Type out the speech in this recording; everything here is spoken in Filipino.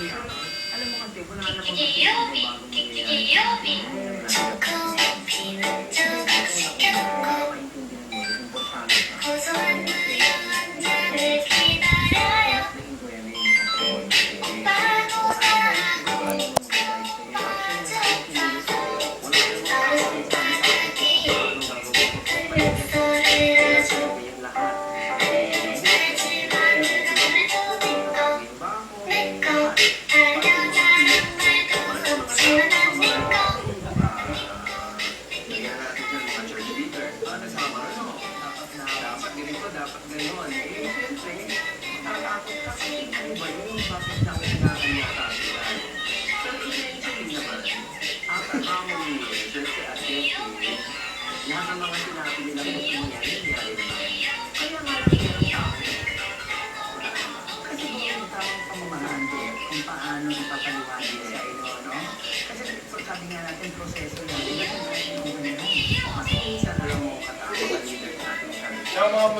Alam mo kasi, wala na kung bagong nangyayari. Dapat gano'n. Eh, siyempre, matatakot ka kasi ano ba yun? Bakit namin nakakanyata sila? Pero eventually naman, after how many years, let's say at decade, lahat ng mga sinabi nilang gusto nangyari naman. Kaya nga lang yung tao. Kasi kung yung tamang pamamahan doon, kung paano ipapaliwanag sa inyo, no? Kasi sabi nga natin, proseso yan. Hindi natin yung ganyan. Kasi minsan alam mo, katao ka leader natin sabi.